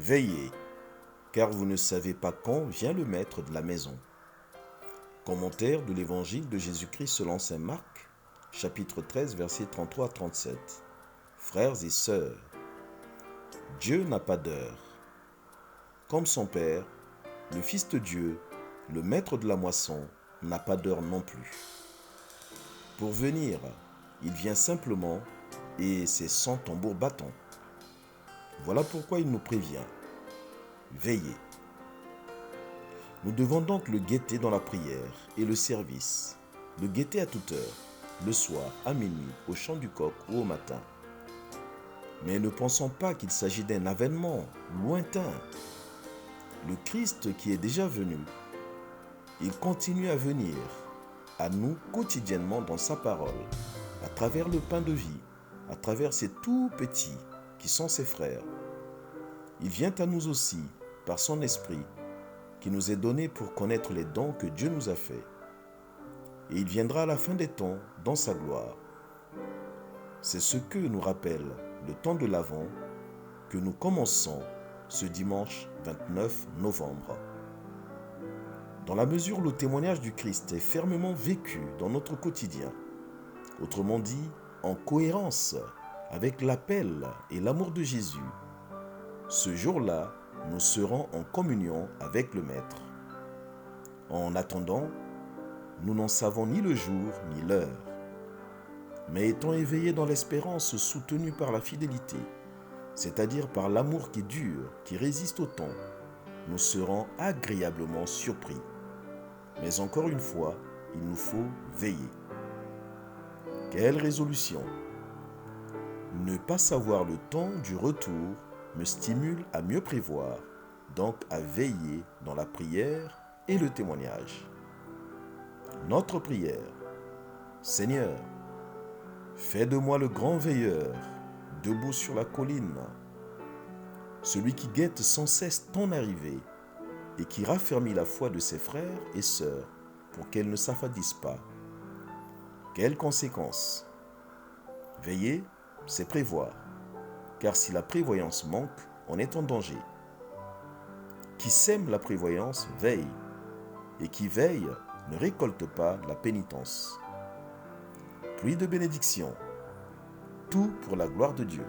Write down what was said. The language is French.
Veillez, car vous ne savez pas quand vient le maître de la maison. Commentaire de l'Évangile de Jésus-Christ selon saint Marc, chapitre 13, versets 33 à 37. Frères et sœurs, Dieu n'a pas d'heure. Comme son Père, le Fils de Dieu, le Maître de la moisson, n'a pas d'heure non plus. Pour venir, il vient simplement et c'est sans tambour battant. Voilà pourquoi il nous prévient. Veillez. Nous devons donc le guetter dans la prière et le service, le guetter à toute heure, le soir, à minuit, au chant du coq ou au matin. Mais ne pensons pas qu'il s'agit d'un avènement lointain. Le Christ qui est déjà venu, il continue à venir à nous quotidiennement dans sa parole, à travers le pain de vie, à travers ces tout petits qui sont ses frères. Il vient à nous aussi par son esprit qui nous est donné pour connaître les dons que Dieu nous a faits. Et il viendra à la fin des temps dans sa gloire. C'est ce que nous rappelle le temps de l'Avent que nous commençons ce dimanche 29 novembre. Dans la mesure où le témoignage du Christ est fermement vécu dans notre quotidien, autrement dit, en cohérence avec l'appel et l'amour de Jésus, ce jour-là, nous serons en communion avec le Maître. En attendant, nous n'en savons ni le jour ni l'heure. Mais étant éveillés dans l'espérance soutenue par la fidélité, c'est-à-dire par l'amour qui dure, qui résiste au temps, nous serons agréablement surpris. Mais encore une fois, il nous faut veiller. Quelle résolution! Ne pas savoir le temps du retour me stimule à mieux prévoir, donc à veiller dans la prière et le témoignage. Notre prière. Seigneur, fais de moi le grand veilleur, debout sur la colline, celui qui guette sans cesse ton arrivée et qui raffermit la foi de ses frères et sœurs pour qu'elles ne s'affadissent pas. Quelles conséquences? Veiller, c'est prévoir, car si la prévoyance manque, on est en danger. Qui sème la prévoyance veille, et qui veille ne récolte pas la pénitence. Pluie de bénédiction, tout pour la gloire de Dieu.